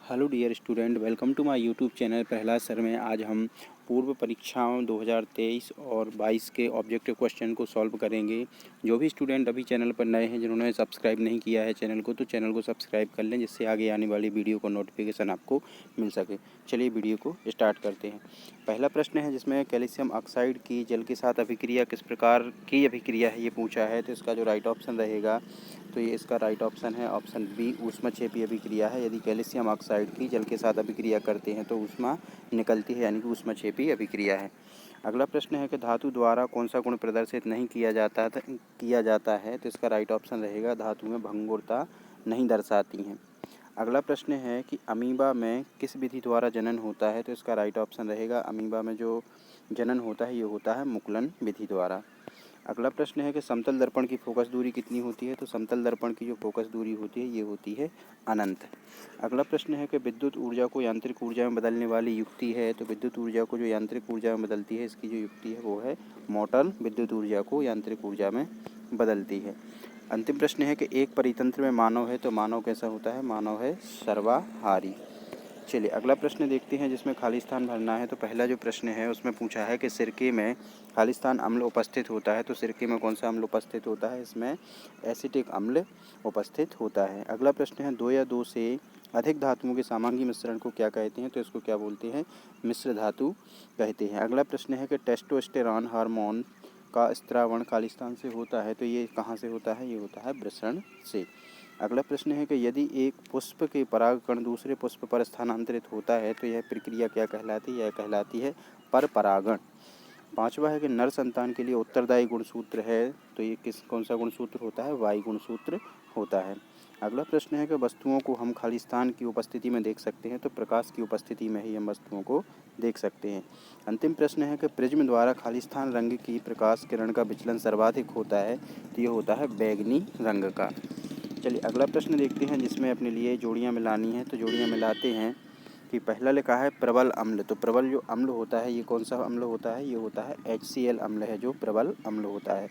Hello dear student, welcome to my YouTube channel Prahlad sir में। आज हम पूर्व परीक्षाओं 2023 और 22 के ऑब्जेक्टिव क्वेश्चन को सॉल्व करेंगे। जो भी स्टूडेंट अभी चैनल पर नए हैं, जिन्होंने सब्सक्राइब नहीं किया है चैनल को, तो चैनल को सब्सक्राइब कर लें, जिससे आगे आने वाली वीडियो को नोटिफिकेशन आपको मिल सके। चलिए वीडियो को स्टार्ट करते हैं। पहला प्रश्न है जिसमें कैल्शियम ऑक्साइड की जल के साथ अभिक्रिया किस प्रकार की अभिक्रिया है ये पूछा है। तो इसका जो राइट ऑप्शन रहेगा, तो ये इसका राइट ऑप्शन है ऑप्शन बी, ऊष्माक्षेपी अभिक्रिया है। यदि कैल्शियम ऑक्साइड की जल के साथ अभिक्रिया करते हैं तो ऊष्मा निकलती है, यानी कि ऊष्माक्षेपी अभिक्रिया है। अगला प्रश्न है कि धातु द्वारा कौन सा गुण प्रदर्शित नहीं किया जाता है। तो इसका राइट ऑप्शन रहेगा धातु में भंगुरता नहीं दर्शाती हैं। अगला प्रश्न है कि अमीबा में किस विधि द्वारा जनन होता है। तो इसका राइट ऑप्शन रहेगा अमीबा में जो जनन होता है ये होता है मुकुलन विधि द्वारा। अगला प्रश्न है कि समतल दर्पण की फोकस दूरी कितनी होती है। तो समतल दर्पण की जो फोकस दूरी होती है ये होती है अनंत। अगला प्रश्न है कि विद्युत ऊर्जा को यांत्रिक ऊर्जा में बदलने वाली युक्ति है। तो विद्युत ऊर्जा को जो यांत्रिक ऊर्जा में बदलती है, इसकी जो युक्ति है वो है मोटर विद्युत ऊर्जा को यांत्रिक ऊर्जा में बदलती है। अंतिम प्रश्न है कि एक परितंत्र में मानव है, तो मानव कैसा होता है। मानव है सर्वाहारी। चलिए अगला प्रश्न देखते हैं जिसमें खाली स्थान भरना है। तो पहला जो प्रश्न है उसमें पूछा है कि सिरके में खाली स्थान अम्ल उपस्थित होता है। तो सिरके में कौन सा अम्ल उपस्थित होता है। इसमें एसिटिक अम्ल उपस्थित होता है। अगला प्रश्न है दो या दो से अधिक धातुओं के समांगी मिश्रण को क्या कहते हैं। तो इसको क्या बोलते हैं, मिश्र धातु कहते हैं। अगला प्रश्न है कि टेस्टोस्टेरॉन हार्मोन का स्त्रावण खाली स्थान से होता है। तो ये कहाँ से होता है, ये होता है वृषण से। अगला प्रश्न है कि यदि एक पुष्प के परागकण दूसरे पुष्प पर स्थानांतरित होता है तो यह प्रक्रिया क्या कहलाती है। यह कहलाती है पर परागण। पांचवा है कि नर संतान के लिए उत्तरदायी गुणसूत्र है। तो ये कौन सा गुणसूत्र होता है, वाई गुणसूत्र होता है। अगला प्रश्न है कि वस्तुओं को हम खाली स्थान की उपस्थिति में देख सकते हैं। तो प्रकाश की उपस्थिति में ही हम वस्तुओं को देख सकते हैं। अंतिम प्रश्न है कि प्रिज्म द्वारा खाली स्थान रंग की प्रकाश किरण का विचलन सर्वाधिक होता है। तो ये होता है बैगनी रंग का। चलिए अगला प्रश्न देखते हैं जिसमें अपने लिए जोड़ियां मिलानी है। तो जोड़ियां मिलाते हैं कि पहला लिखा है प्रबल अम्ल। तो प्रबल जो अम्ल होता है ये कौन सा अम्ल होता है, ये होता है HCl अम्ल है जो प्रबल अम्ल होता है।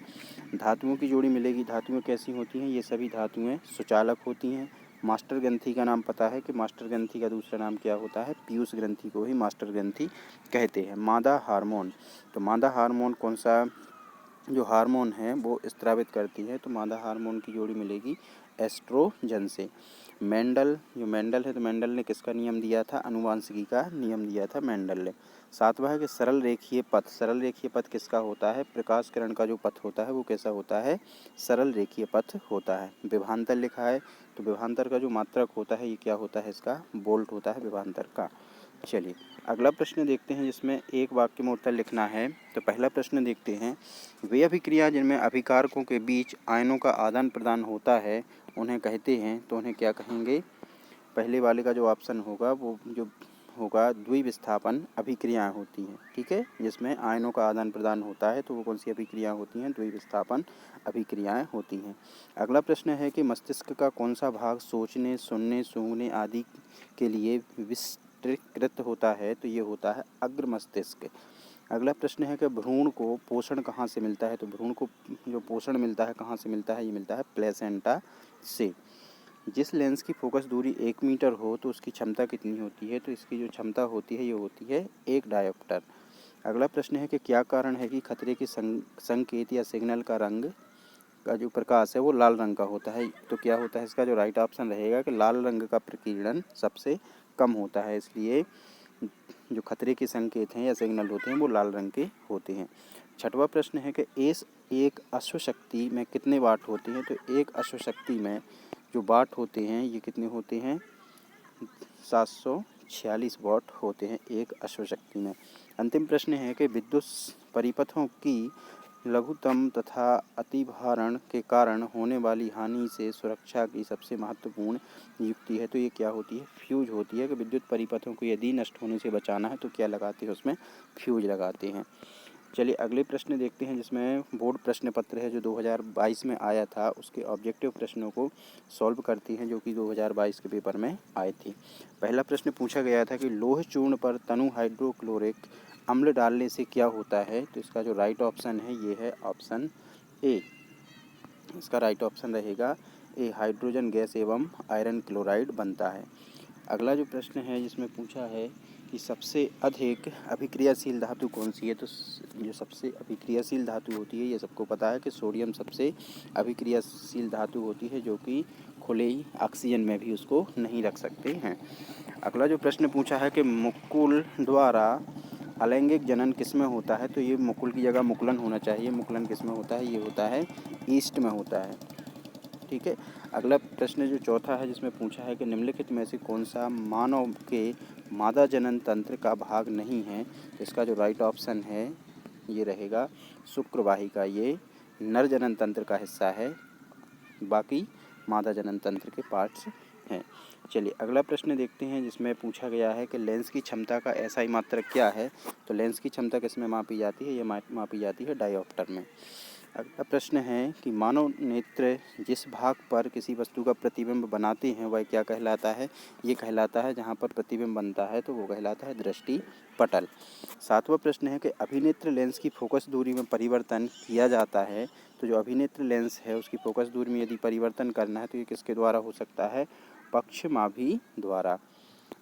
धातुओं की जोड़ी मिलेगी। धातुएं कैसी होती हैं, ये सभी धातुएं सुचालक होती हैं। मास्टर ग्रंथि का नाम पता है कि मास्टर ग्रंथि का दूसरा नाम क्या होता है, पीयूष ग्रंथि को ही मास्टर ग्रंथि कहते हैं। मादा हार्मोन, तो मादा हार्मोन कौन सा जो हार्मोन है वो स्त्रावित करती है। तो मादा हार्मोन की जोड़ी मिलेगी एस्ट्रोजन से। मेंडल है, तो मेंडल ने किसका नियम दिया था, अनुवांशिकी का नियम दिया था मेंडल ने। सातवां है कि सरल रेखीय पथ। सरल रेखीय पथ किसका होता है, प्रकाश किरण का जो पथ होता है वो कैसा होता है, सरल रेखीय पथ होता है। विभवांतर लिखा है, तो विभवांतर का जो मात्रक होता है ये क्या होता है, इसका वोल्ट होता है विभवांतर का। चलिए अगला प्रश्न देखते हैं जिसमें एक वाक्य में उत्तर लिखना है। तो पहला प्रश्न देखते हैं, वे अभिक्रिया जिनमें अभिकारकों के बीच आयनों का आदान प्रदान होता है उन्हें कहते हैं। तो उन्हें क्या कहेंगे, पहले वाले का जो ऑप्शन होगा वो जो होगा द्विविस्थापन अभिक्रियाएं होती हैं। ठीक है, जिसमें आयनों का आदान प्रदान होता है तो वो कौन सी अभिक्रियाएं होती हैं, द्विविस्थापन अभिक्रियाएं होती हैं। अगला प्रश्न है कि मस्तिष्क का कौन सा भाग सोचने, सुनने, सूंघने आदि के लिए विस्तृत होता है। तो ये होता है अग्र मस्तिष्क। अगला प्रश्न है कि भ्रूण को पोषण कहाँ से मिलता है। तो भ्रूण को जो पोषण मिलता है कहाँ से मिलता है, ये मिलता है प्लेसेंटा से। जिस लेंस की फोकस दूरी 1 मीटर हो तो उसकी क्षमता कितनी होती है। तो इसकी जो क्षमता होती है ये होती है 1 डायोप्टर। अगला प्रश्न है कि क्या कारण है कि खतरे के संकेत या सिग्नल का रंग का जो प्रकाश है वो लाल रंग का होता है। तो क्या होता है, इसका जो राइट ऑप्शन रहेगा कि लाल रंग का प्रकीर्णन सबसे कम होता है, इसलिए जो खतरे के संकेत हैं या सिग्नल होते हैं वो लाल रंग के होते हैं। छठवां प्रश्न है कि एक अश्वशक्ति में कितने वाट होते हैं। तो एक अश्वशक्ति में जो वाट होते हैं ये कितने होते हैं, 746 वाट होते हैं एक अश्वशक्ति में। अंतिम प्रश्न है कि विद्युत परिपथों की लघुतम तथा अतिभारण के कारण होने वाली हानि से सुरक्षा की सबसे महत्वपूर्ण युक्ति है। तो ये क्या होती है, फ्यूज होती है। कि विद्युत परिपथों को यदि नष्ट होने से बचाना है तो क्या लगाते हैं, उसमें फ्यूज लगाते हैं। चलिए अगले प्रश्न देखते हैं जिसमें बोर्ड प्रश्न पत्र है जो 2022 में आया था, उसके ऑब्जेक्टिव प्रश्नों को सॉल्व करती हैं जो कि 2022 के पेपर में आए थे। पहला प्रश्न पूछा गया था कि लोह चूर्ण पर तनु हाइड्रोक्लोरिक अम्ल डालने से क्या होता है। तो इसका जो राइट ऑप्शन है ये है ऑप्शन ए। इसका राइट ऑप्शन रहेगा ए, हाइड्रोजन गैस एवं आयरन क्लोराइड बनता है। अगला जो प्रश्न है जिसमें पूछा है कि सबसे अधिक अभिक्रियाशील धातु कौन सी है। तो जो सबसे अभिक्रियाशील धातु होती है, ये सबको पता है कि सोडियम सबसे अभिक्रियाशील धातु होती है, जो कि खुले ही ऑक्सीजन में भी उसको नहीं रख सकते हैं। अगला जो प्रश्न पूछा है कि मुकुल द्वारा अलैंगिक जनन किस में होता है। तो ये मुकुल की जगह मुकुलन होना चाहिए। मुकुलन किस में होता है, ये होता है ईस्ट में होता है। ठीक है। अगला प्रश्न जो चौथा है जिसमें पूछा है कि निम्नलिखित में से कौन सा मानव के मादा जनन तंत्र का भाग नहीं है। तो इसका जो राइट ऑप्शन है ये रहेगा शुक्र वाहिका। ये नर जनन तंत्र का हिस्सा है, बाकी मादा जनन तंत्र के पार्ट्स हैं। चलिए अगला प्रश्न देखते हैं जिसमें पूछा गया है कि लेंस की क्षमता का एसआई मात्रक क्या है। तो लेंस की क्षमता किस में मापी जाती है, ये मापी जाती है डायोप्टर में। अगला प्रश्न है कि मानव नेत्र जिस भाग पर किसी वस्तु का प्रतिबिंब बनाते हैं वह क्या कहलाता है। ये कहलाता है, जहाँ पर प्रतिबिंब बनता है तो वो कहलाता है दृष्टि पटल। सातवां प्रश्न है कि अभिनेत्र लेंस की फोकस दूरी में परिवर्तन किया जाता है। तो जो अभिनेत्र लेंस है उसकी फोकस दूरी में यदि परिवर्तन करना है तो ये किसके द्वारा हो सकता है, पक्षमाभी द्वारा।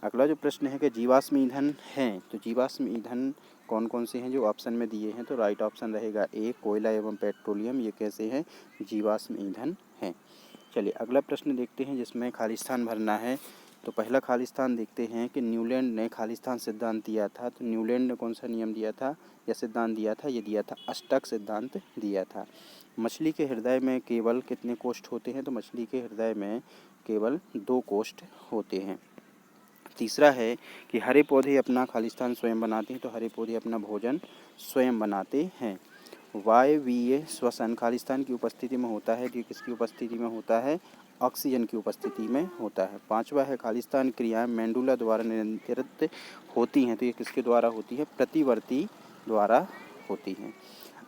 अगला जो प्रश्न है कि जीवाश्म ईंधन हैं, तो जीवाश्म ईंधन कौन कौन से हैं जो ऑप्शन में दिए हैं। तो राइट ऑप्शन रहेगा ए, कोयला एवं पेट्रोलियम। ये कैसे हैं, जीवाश्म ईंधन हैं। चलिए अगला प्रश्न देखते हैं जिसमें खाली स्थान भरना है। तो पहला खाली स्थान देखते हैं कि न्यूलैंड ने खाली स्थान सिद्धांत दिया था। तो न्यूलैंड ने कौन सा नियम दिया था या सिद्धांत दिया था, ये दिया था अष्टक सिद्धांत दिया था। मछली के हृदय में केवल कितने कोष्ठ होते हैं। तो मछली के हृदय में केवल 2 कोष्ठ होते हैं। तीसरा है कि हरे पौधे अपना खालिस्तान स्वयं बनाते हैं। तो हरे पौधे अपना भोजन स्वयं बनाते हैं। वायवीय श्वसन खालिस्तान की उपस्थिति में होता है। ये किसकी उपस्थिति में होता है, ऑक्सीजन की उपस्थिति में होता है। पांचवा है खालिस्तान क्रियाएं मेंडुला द्वारा नियंत्रित होती हैं। तो ये किसके द्वारा होती है, प्रतिवर्ती द्वारा होती हैं।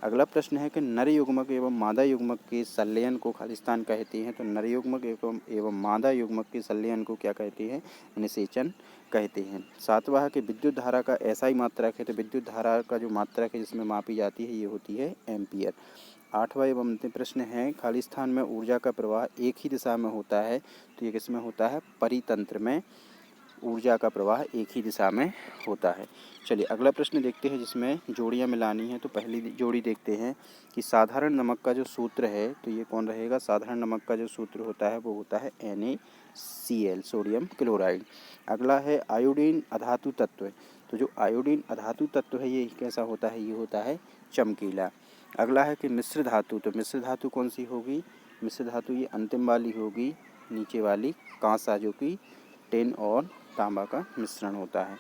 अगला प्रश्न है कि नर युग्मक एवं मादा युग्मक के संलयन को खालिस्तान कहते हैं। तो नर युग्मक एवं मादा युग्मक के संलयन को क्या कहते हैं, निषेचन कहते हैं। सातवां है कि विद्युत धारा का ऐसा ही मात्रक है। तो विद्युत धारा का जो मात्रक है जिसमें मापी जाती है ये होती है एम्पियर। आठवां एवं अंतिम प्रश्न है खालिस्तान में ऊर्जा का प्रवाह एक ही दिशा में होता है। तो ये किसमें होता है, परितंत्र में ऊर्जा का प्रवाह एक ही दिशा में होता है। चलिए अगला प्रश्न देखते हैं जिसमें जोड़ियां मिलानी है। तो पहली जोड़ी देखते हैं कि साधारण नमक का जो सूत्र है तो ये कौन रहेगा, साधारण नमक का जो सूत्र होता है वो होता है NaCl, सोडियम क्लोराइड। अगला है आयोडीन अधातु तत्व। तो जो आयोडीन अधातु तत्व है ये कैसा होता है, ये होता है चमकीला। अगला है कि मिश्र धातु। तो मिश्र धातु कौन सी होगी, मिश्र धातु ये अंतिम वाली होगी, नीचे वाली कांसा, जो कि टिन और तांबा का मिश्रण होता है।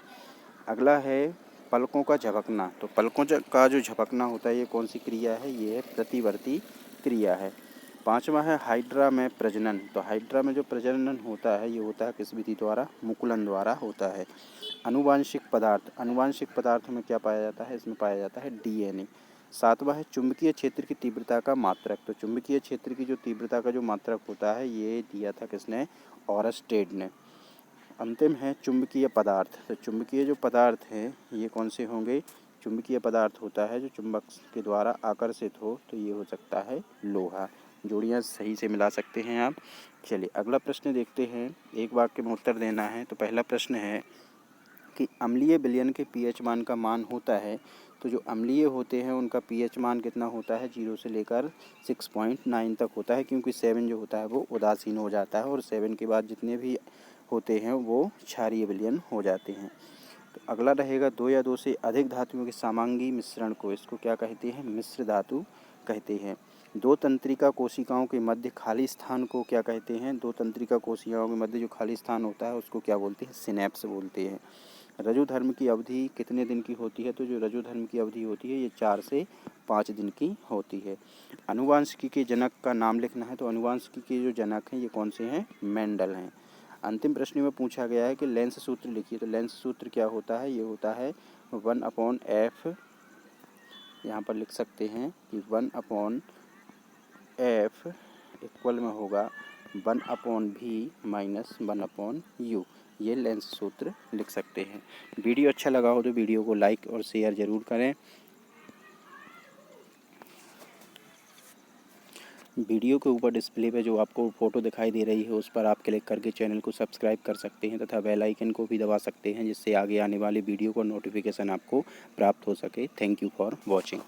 अगला है पलकों का झपकना। तो पलकों का जो झपकना होता है ये कौन सी क्रिया है, ये है प्रतिवर्ती क्रिया है। पांचवा है हाइड्रा में प्रजनन। तो हाइड्रा में जो प्रजनन होता है ये होता है किस विधि द्वारा, मुकुलन द्वारा होता है। आनुवांशिक पदार्थ, आनुवांशिक पदार्थ में क्या पाया जाता है, इसमें पाया जाता है DNA। सातवां है चुंबकीय क्षेत्र की तीव्रता का मात्रक। तो चुंबकीय क्षेत्र की जो तीव्रता का जो मात्रक होता है ये दिया था किसने, ऑरस्टेड ने। अंतिम है चुंबकीय पदार्थ। तो चुंबकीय जो पदार्थ हैं ये कौन से होंगे, चुंबकीय पदार्थ होता है जो चुंबक के द्वारा आकर्षित हो। तो ये हो सकता है लोहा। जोड़ियाँ सही से मिला सकते हैं आप। चलिए अगला प्रश्न देखते हैं, एक वाक्य में उत्तर देना है। तो पहला प्रश्न है कि अम्लीय विलयन के pH मान का मान होता है। तो जो अम्लीय होते हैं उनका pH मान कितना होता है, 0 से लेकर 6.9 तक होता है, क्योंकि 7 जो होता है वो उदासीन हो जाता है और 7 के बाद जितने भी होते हैं वो क्षारीय विलयन हो जाते हैं। तो अगला रहेगा 2 या 2 से अधिक धातुओं के समांगी मिश्रण को, इसको क्या कहते हैं, मिश्र धातु कहते हैं। दो तंत्रिका कोशिकाओं के मध्य खाली स्थान को क्या कहते हैं, दो तंत्रिका कोशिकाओं के मध्य जो खाली स्थान होता है उसको क्या बोलते हैं, सिनेप्स बोलते हैं। रजु धर्म की अवधि कितने दिन की होती है। तो जो रजु धर्म की अवधि होती है ये 4 से 5 दिन की होती है। अनुवांशिकी के जनक का नाम लिखना है। तो अनुवांशिकी के जो जनक हैं ये कौन से हैं, मेंडल हैं। अंतिम प्रश्न में पूछा गया है कि लेंस सूत्र लिखिए। तो लेंस सूत्र क्या होता है, ये होता है 1/f, यहाँ पर लिख सकते हैं कि 1/f इक्वल में होगा 1/v माइनस 1/u। ये लेंस सूत्र लिख सकते हैं। वीडियो अच्छा लगा हो तो वीडियो को लाइक और शेयर ज़रूर करें। वीडियो के ऊपर डिस्प्ले पे जो आपको फ़ोटो दिखाई दे रही है उस पर आप क्लिक करके चैनल को सब्सक्राइब कर सकते हैं तथा बेल आइकन को भी दबा सकते हैं, जिससे आगे आने वाली वीडियो का नोटिफिकेशन आपको प्राप्त हो सके। Thank you for watching.